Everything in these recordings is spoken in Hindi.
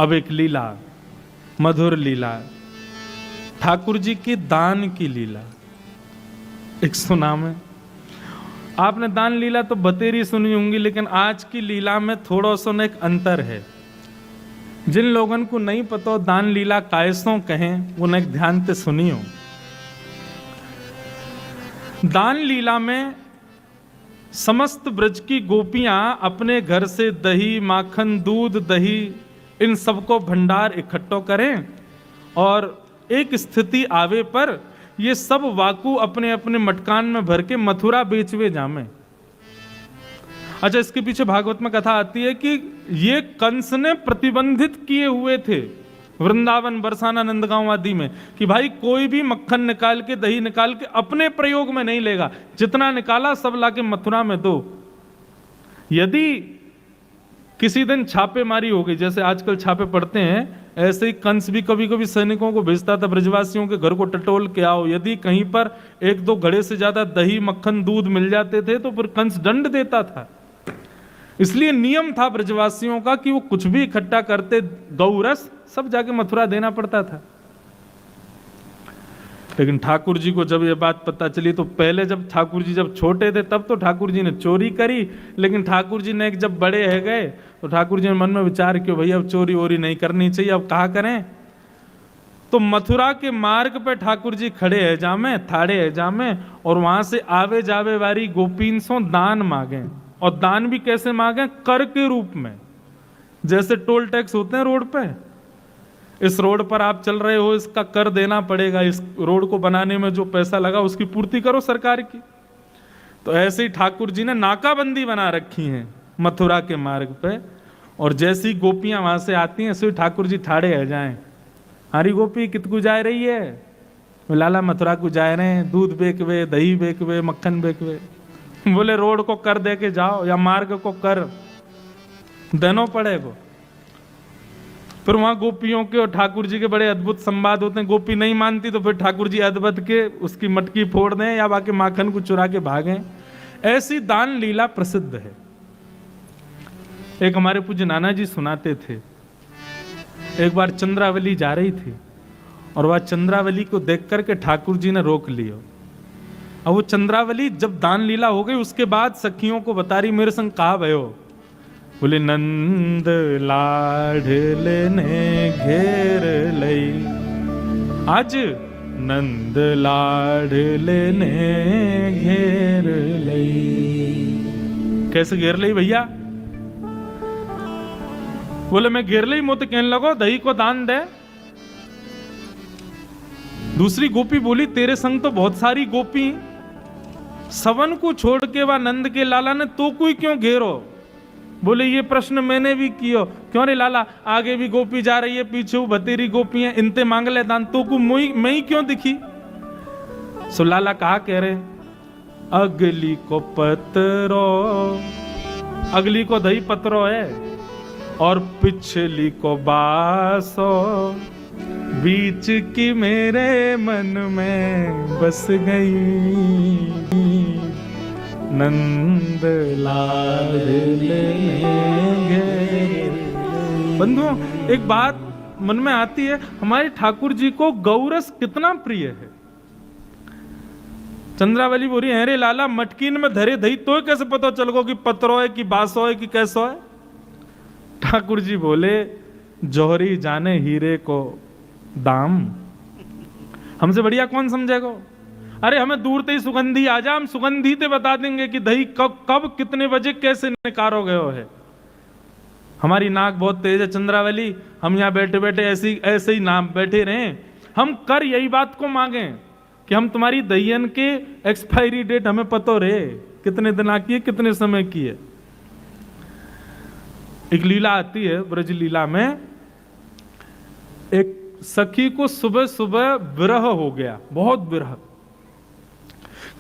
अब एक लीला, मधुर लीला, ठाकुर जी की दान की लीला एक सुना में। आपने दान लीला तो बतेरी सुनी होंगी, लेकिन आज की लीला में थोड़ा सा एक अंतर है। जिन लोगों को नहीं पता दान लीला कायसों कहें, वो न ध्यान से सुनियो। दान लीला में समस्त ब्रज की गोपियां अपने घर से दही, माखन, दूध, दही, इन सबको भंडार इकट्ठो करें और एक स्थिति आवे पर ये सब वाकू अपने अपने मटकान में भर के मथुरा बेचवे जामे। अच्छा, इसके पीछे भागवत में कथा आती है कि ये कंस ने प्रतिबंधित किए हुए थे वृंदावन, बरसाना, नंदगांव आदि में कि भाई कोई भी मक्खन निकाल के, दही निकाल के अपने प्रयोग में नहीं लेगा, जितना निकाला सब लाके मथुरा में दो। यदि किसी दिन छापेमारी हो गई, जैसे आजकल छापे पड़ते हैं, ऐसे ही कंस भी कभी कभी सैनिकों को भेजता था ब्रजवासियों के घर को टटोल के आओ। यदि कहीं पर एक दो घड़े से ज्यादा दही, मक्खन, दूध मिल जाते थे तो फिर कंस दंड देता था। इसलिए नियम था ब्रजवासियों का कि वो कुछ भी इकट्ठा करते, गौरस सब जाके मथुरा देना पड़ता था। लेकिन ठाकुर जी को जब ये बात पता चली तो पहले जब ठाकुर जी जब छोटे थे तब तो ठाकुर जी ने चोरी करी, लेकिन ठाकुर जी ने जब बड़े है गए तो ठाकुर जी ने मन में विचार किया भैया अब चोरी वोरी नहीं करनी चाहिए, अब कहा करें। तो मथुरा के मार्ग पे ठाकुर जी खड़े है जामे, थाड़े है जामे, और वहां से आवे जावे वारी गोपीन सो दान मांगे। और दान भी कैसे मांगे? कर के रूप में। जैसे टोल टैक्स होते हैं रोड पे, इस रोड पर आप चल रहे हो, इसका कर देना पड़ेगा, इस रोड को बनाने में जो पैसा लगा उसकी पूर्ति करो सरकार की। तो ऐसे ही ठाकुर जी ने नाकाबंदी बना रखी है मथुरा के मार्ग पे, और जैसी गोपियां वहां से आती हैं ऐसे ठाकुर जी ठाड़े आ जाएं। हरी गोपी कितकू जा रही है? लाला मथुरा को जा रहे हैं, दूध बेचवे, दही बेचवे, मक्खन बेचवे। बोले रोड को कर दे के जाओ या मार्ग को कर देना पड़ेगा। फिर वहां गोपियों के और ठाकुर जी के बड़े अद्भुत संवाद होते हैं। गोपी नहीं मानती तो फिर ठाकुर जी अद्भुत के उसकी मटकी फोड़ दें या बाकी माखन को चुरा के भागें। ऐसी दान लीला प्रसिद्ध है। एक हमारे पूज्य नाना जी सुनाते थे, एक बार चंद्रावली जा रही थी और वह चंद्रावली को देख करके ठाकुर जी ने रोक लिया। अब वो चंद्रावली जब दान लीला हो गई उसके बाद सखियों को बता रही, मेरे संग कहा भयो? बोले नंद लाडले ने घेर लई, आज नंद लाडले ने घेर लई। कैसे घेर लई भैया? बोले मैं घेर लई, मोते कहने लगो दही को दान दे। दूसरी गोपी बोली तेरे संग तो बहुत सारी गोपी, सवन को छोड़ के वह नंद के लाला ने तो कोई क्यों घेरो? बोले ये प्रश्न मैंने भी किया, क्यों रे लाला, आगे भी गोपी जा रही है, पीछे वो बतेरी गोपी है, इनते मांग ले दान, तो को मैं ही क्यों दिखी? सो लाला कहा कह रहे, अगली को पत्रो, अगली को दही पत्रो है और पिछली को बासो, बीच की मेरे मन में बस गई नंद लाडले घेर। बंधुओं, एक बात मन में आती है, हमारे ठाकुर जी को गौरस कितना प्रिय है। चंद्रावली बोली है रे लाला, मटकीन में धरे दही तो कैसे पता चल गो कि पत्रो है कि बासो है कि कैसो है? ठाकुर जी बोले जौहरी जाने हीरे को दाम, हमसे बढ़िया कौन समझेगा? अरे हमें दूर से ही सुगंधी आ जा, हम सुगंधी ते बता देंगे कि दही कब कितने बजे कैसे निकारो गयो है। हमारी नाक बहुत तेज है चंद्रावली, हम यहाँ बैठे बैठे ऐसे ही नाम बैठे रहे। हम कर यही बात को मांगे कि हम तुम्हारी दहियन के एक्सपायरी डेट हमें पता रहे, कितने दिन की है, कितने समय की है। एक लीला आती है ब्रज लीला में, एक सखी को सुबह सुबह विरह हो गया, बहुत विरह।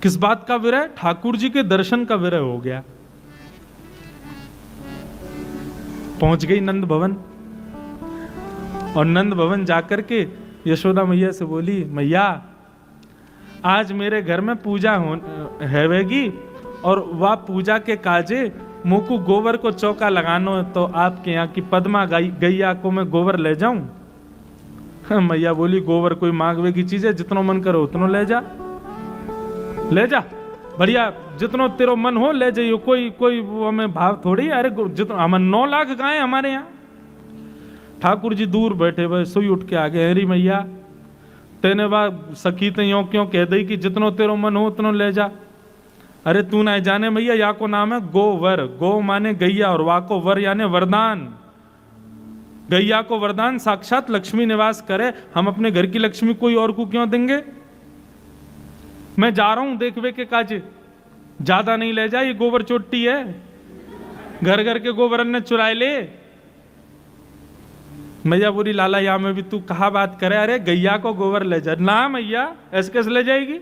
किस बात का विरह? ठाकुर जी के दर्शन का विरह हो गया। पहुंच गई नंद भवन और नंद भवन जाकर के यशोदा मैया से बोली, मैया आज मेरे घर में पूजा हैवेगी और वह पूजा के काजे मुकु गोबर को चौका लगानो है तो आपके यहाँ की पद्मा गैया को मैं गोबर ले जाऊं? मैया बोली गोबर कोई मांगवे की चीज है, जितनो मन करो उतनो ले जा, ले जा, बढ़िया जितनो तेरो मन हो ले जाइयो, कोई वो हमें भाव थोड़ी। अरे जितना हम 9 लाख गाय हमारे यहाँ। ठाकुर जी दूर बैठे भाई सुई उठ के आगे, हरी मैया तेने बात सखी ते यो क्यों कह दई कि जितनो तेरो मन हो उतनो ले जा। अरे तू ना जाने मैया, या को नाम है गोवर, गो माने गैया और वा को वर यानी वरदान। गैया को वरदान साक्षात लक्ष्मी निवास करे, हम अपने घर की लक्ष्मी कोई और को क्यों देंगे? मैं जा रहा हूं देखवे के काज, ज्यादा नहीं ले जा, ये गोबर चोटी है, घर घर के गोबर ने चुराए ले। मैया बोली लाला या में भी तू कहा बात करे, अरे गैया को गोबर ले जा ना मैया, ऐसे कैसे ले जाएगी?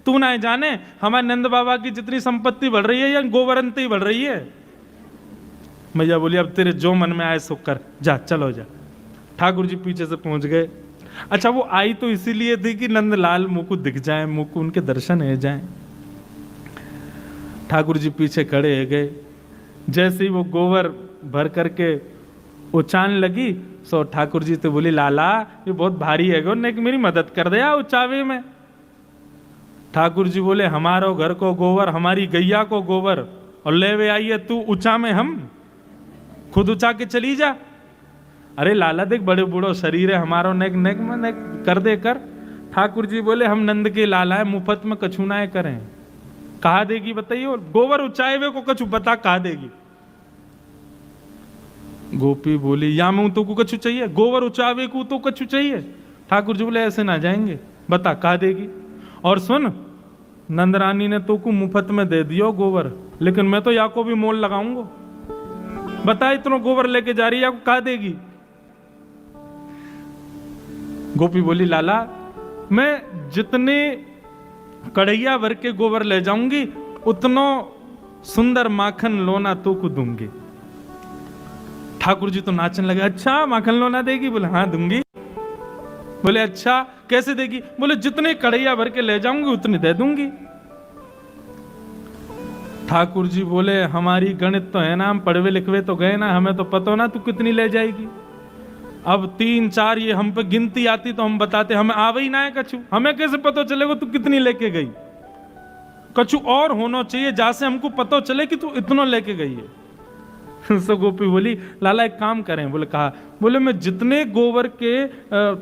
तू ना जाने हमारे नंद बाबा की जितनी संपत्ति बढ़ रही है या गोबरंती ही बढ़ रही है। मैया बोली अब तेरे जो मन में आए सो कर, जा चलो जा। ठाकुर जी पीछे से पहुंच गए। अच्छा वो आई तो इसीलिए थी कि नंदलाल मुकु दिख जाए, मुकु उनके दर्शन हो जाए। ठाकुर जी पीछे खड़े हो गए। जैसे ही वो गोबर भर करके उचान लगी सो ठाकुर जी तो बोली लाला ये बहुत भारी है, ने मेरी मदद कर दे उचावे में। ठाकुर जी बोले हमारो घर को गोबर, हमारी गैया को गोबर और ले वे आइए तू ऊंचा में, हम खुद उचा के चली जा। अरे लाला देख बड़े बूढ़ो शरीर है हमारो, नेक नेक में नेक कर दे कर। ठाकुर जी बोले हम नंद के लाला है, मुफ्त में कछुनाए करें, कहा देगी बताइए? गोबर उचाए हुए को कछु बता कहा देगी? गोपी बोली या मैं तो को कछु चाहिए, गोबर उचावे को तो कछु चाहिए। ठाकुर जी बोले ऐसे ना जाएंगे, बता कहा देगी? और सुन नंद रानी ने तो को मुफ्त में दे दियो गोबर, लेकिन मैं तो या को भी मोल लगाऊंगा, बता इतना गोबर लेके जा रही है या कहा देगी? गोपी बोली लाला मैं जितने कढ़ैया भर के गोबर ले जाऊंगी उतनो सुंदर माखन लोना तो को दूंगी। ठाकुर जी तो नाचने लगे, अच्छा माखन लोना देगी? बोले हाँ दूंगी। बोले अच्छा कैसे देगी? बोले जितने कढ़ैया भर के ले जाऊंगी उतने दे दूंगी। ठाकुर जी बोले हमारी गणित तो है ना, हम पढ़वे लिखवे तो गए ना, हमें तो पता ना तू कितनी ले जाएगी। अब 3 4 ये हम पे गिनती आती तो हम बताते, हमें आवे ही ना है कछु, हमें कैसे पता चलेगा तू कितनी लेके गई? कछु और होना चाहिए जैसे हमको पता चले कि तू इतना लेके गई है। सो गोपी बोली लाला एक काम करें। बोले कहा? बोले मैं जितने गोबर के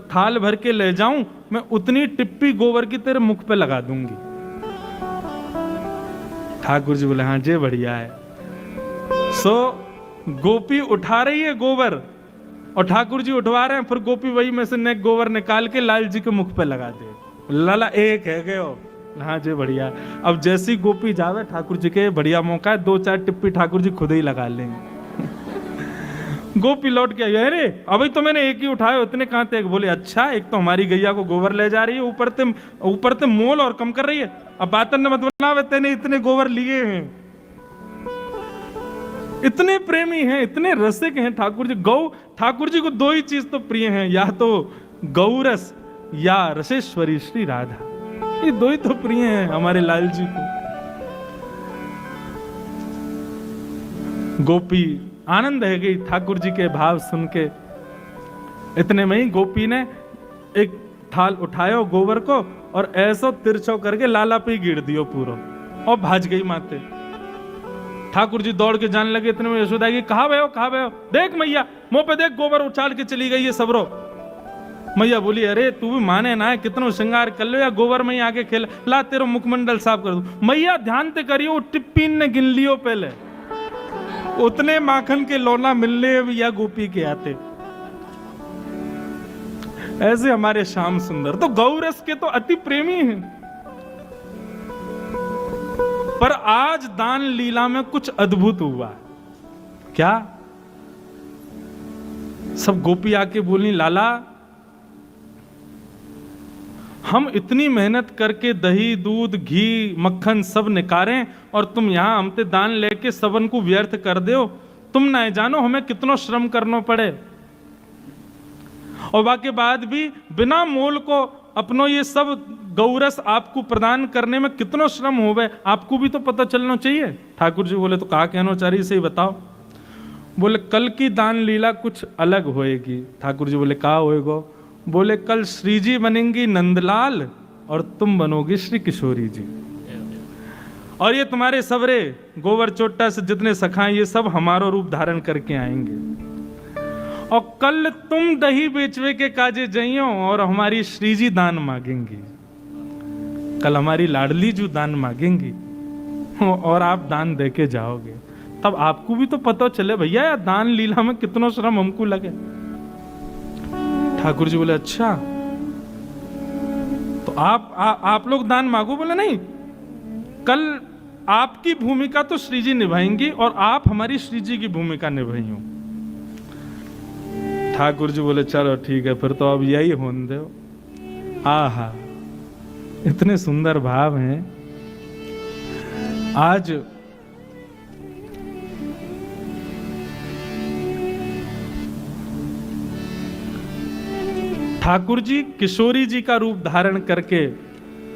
थाल भर के ले जाऊं मैं उतनी टिप्पी गोबर की तेरे मुख पे लगा दूंगी। ठाकुर जी बोले हाँ जे बढ़िया है। सो गोपी उठा रही है गोबर और ठाकुर जी उठवा रहे हैं, फिर गोपी वही में से नेक गोबर निकाल के लाल जी के मुख पे लगा दे। लाला एक है गए हो, हाँ जी बढ़िया। अब जैसी गोपी जावे ठाकुर जी के बढ़िया मौका है, 2-4 टिप्पी ठाकुर जी खुद ही लगा लेंगे। गोपी लौट के आई, अरे अभी तो मैंने एक ही उठाया, इतने कहां थे? बोले अच्छा एक तो हमारी गैया को गोबर ले जा रही है, ऊपर ते मोल और कम कर रही है। अब बातन ने मत बनावे, तेने इतने गोबर लिए हैं। इतने प्रेमी हैं, इतने रसिक हैं ठाकुर जी। ठाकुर जी को 2 ही चीज तो प्रिय हैं, या तो गौरस या रसेश्वरी श्री राधा, ये 2 ही तो प्रिय हैं हमारे लाल जी को। गोपी आनंद है गई ठाकुर जी के भाव सुन के। इतने में ही गोपी ने एक थाल उठाया गोबर को और ऐसा तिरछो करके लाला पे गिर दियो पूरा और भाज गई माते। ठाकुर जी दौड़ के जाने लगे। इतने में यशोदा की कहा भयो देख मैया मुंह पे देख, गोबर उछाल के चली गई है सबरो। मैया बोली अरे तू भी माने ना, कितना श्रृंगार कर लो या गोबर में ही आके खेल, ला तेरा मुखमंडल साफ कर दू। मैया ध्यान से करियो, टिप्पीन ने गिन लियो पहले, उतने माखन के लौना मिलने या गोपी के आते। ऐसे हमारे श्याम सुंदर तो गौरस के तो अति प्रेमी हैं। पर आज दान लीला में कुछ अद्भुत हुआ। क्या? सब गोपी आके बोली लाला हम इतनी मेहनत करके दही दूध घी मक्खन सब निकारें और तुम यहां हमसे दान लेके सबन को व्यर्थ कर दो। तुम ना जानो हमें कितना श्रम करना पड़े, और बाकी बाद भी बिना मोल को अपनो ये सब गौरस आपको प्रदान करने में कितना श्रम होवे, आपको भी तो पता चलना चाहिए। ठाकुर जी बोले तो कहा कहना चाह रही से ही बताओ। बोले कल की दान लीला कुछ अलग होएगी। ठाकुर जी बोले कहा होएगा? बोले कल श्री जी बनेंगी नंदलाल और तुम बनोगी श्री किशोरी जी, और ये तुम्हारे सवरे गोवर चोट्टा से जितने सखाएं ये सब हमारा रूप धारण करके आएंगे, और कल तुम दही बेचवे के काजे जइयो और हमारी श्री जी दान मांगेंगी। कल हमारी लाडली जो दान मांगेंगी और आप दान देके जाओगे, तब आपको भी तो पता चले भैया यार दान लीला में कितना श्रम हमको लगे। ठाकुर जी बोले अच्छा तो आप लोग दान मांगो। बोले नहीं, कल आपकी भूमिका तो श्री जी निभाएंगी और आप हमारी श्री जी की भूमिका निभाइयो। ठाकुर जी बोले चलो ठीक है फिर तो अब यही होने दो। आहा इतने सुंदर भाव हैं। आज ठाकुर जी किशोरी जी का रूप धारण करके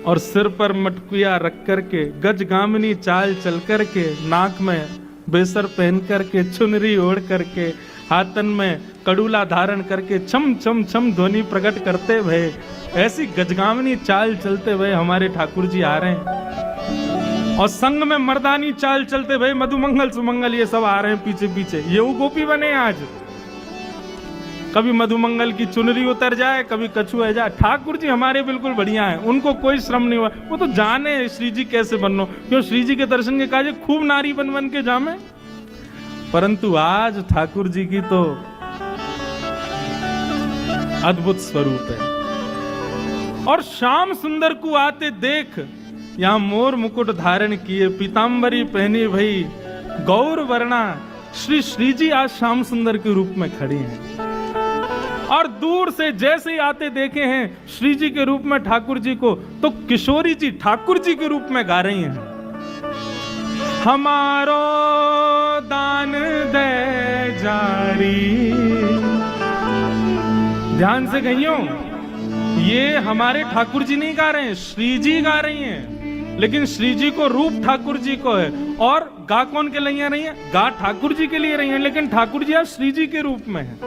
और सिर पर मटकुया रख करके, गजगामिनी चाल चल करके, नाक में बेसर पहन करके, चुनरी ओढ़ करके, हाथन में कड़ूला धारण करके छम छम छम ध्वनि प्रकट करते हुए, ऐसी गजगामिनी चाल चलते हुए हमारे ठाकुर जी आ रहे हैं। और संग में मर्दानी चाल चलते हुए मधुमंगल सुमंगल ये सब आ रहे हैं पीछे पीछे। ये वो गोपी बने आज, कभी मधुमंगल की चुनरी उतर जाए, कभी कछु आ जाए। ठाकुर जी हमारे बिल्कुल बढ़िया हैं, उनको कोई श्रम नहीं हुआ। वो तो जाने श्री जी कैसे बननो, क्यों श्री जी के दर्शन के काजे खूब नारी बन बन के जामे। परंतु आज ठाकुर जी की तो अद्भुत स्वरूप है। और श्याम सुंदर को आते देख, यहां मोर मुकुट धारण किए, पीतांबरी पहनी भई गौर वर्णा, श्री जी आज श्याम सुंदर के रूप में खड़ी हैं। और दूर से जैसे ही आते देखे हैं श्री जी के रूप में ठाकुर जी को, तो किशोरी जी ठाकुर जी के रूप में गा रही हैं, हमारो दान दे जारी। ध्यान से कहियो, ये हमारे ठाकुर जी नहीं गा रहे हैं, श्री जी गा रही हैं। लेकिन श्री जी को रूप ठाकुर जी को है, और गा कौन के लिए रही है? गा ठाकुर जी के लिए रही है, लेकिन ठाकुर जी आज श्री जी के रूप में है।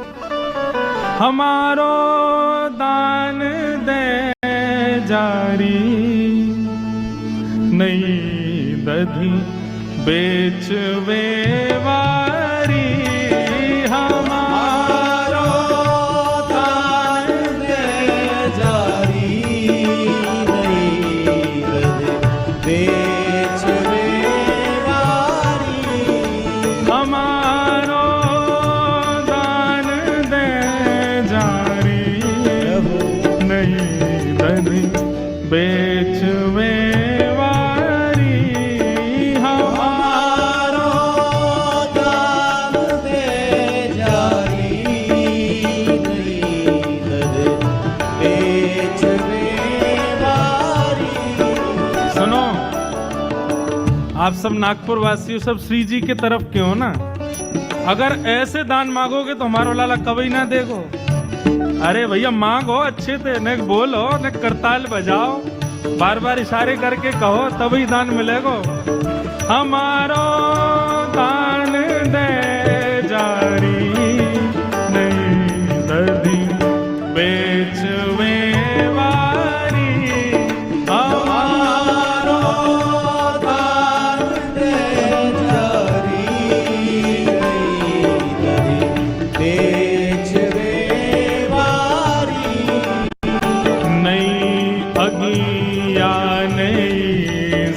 हमारो दान दे जारी, नहीं दधी बेचवे वारी, हमारो दान दे जारी, नहीं दधी बेचवे वारी, हमारो दान दे जारी, नहीं दधी बेचवे आप सब नागपुर वासियों सब श्री जी के तरफ के हो ना। अगर ऐसे दान मांगोगे तो हमारा लाला कभी ना देगो। अरे भैया मांगो अच्छे से, न बोलो न करताल बजाओ, बार बार इशारे करके कहो तभी दान मिलेगो। हमारो दान दे जारी, नहीं दधी बेचवे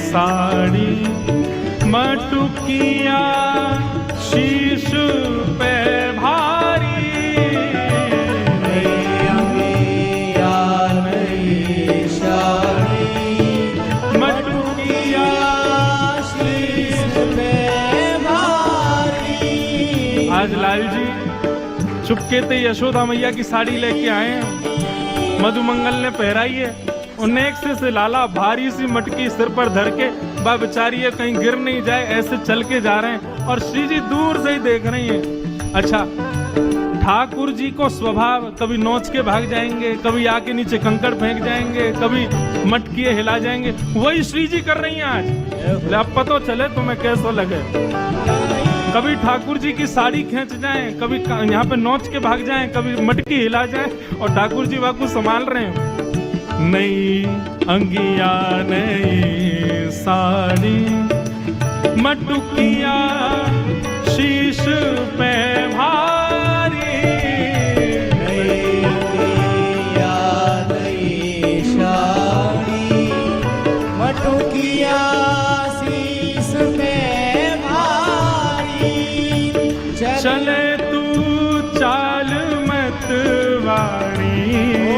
साड़ी मटुकिया शीश पे भारी, नैया नई साड़ी मटुकिया शीश पे भारी। आज लाल जी चुपके से यशोदा मैया की साड़ी लेके आए हैं, मधुमंगल ने पहराई है। नेक से लाला भारी सी मटकी सिर पर धर के, बा बेचारी है कहीं गिर नहीं जाए, ऐसे चल के जा रहे हैं और श्री जी दूर से ही देख रही हैं। अच्छा ठाकुर जी को स्वभाव, कभी नोच के भाग जाएंगे, कभी आके नीचे कंकड़ फेंक जाएंगे, कभी मटकिए हिला जाएंगे। वही श्री जी कर रही हैं आज। अब पता चले तुम्हें कैसा लगे। कभी ठाकुर जी की साड़ी खींच जाएं, कभी यहाँ पे नोच के भाग जाएं, कभी मटकी हिला जाए, और ठाकुर जी वाकू संभाल रहे हैं। नई अंगिया नई साड़ी मटुकिया शीश पे भारी, नई अंगिया नई साड़ी मटुकिया शीश पे भारी, चले तू चाल मत वाणी,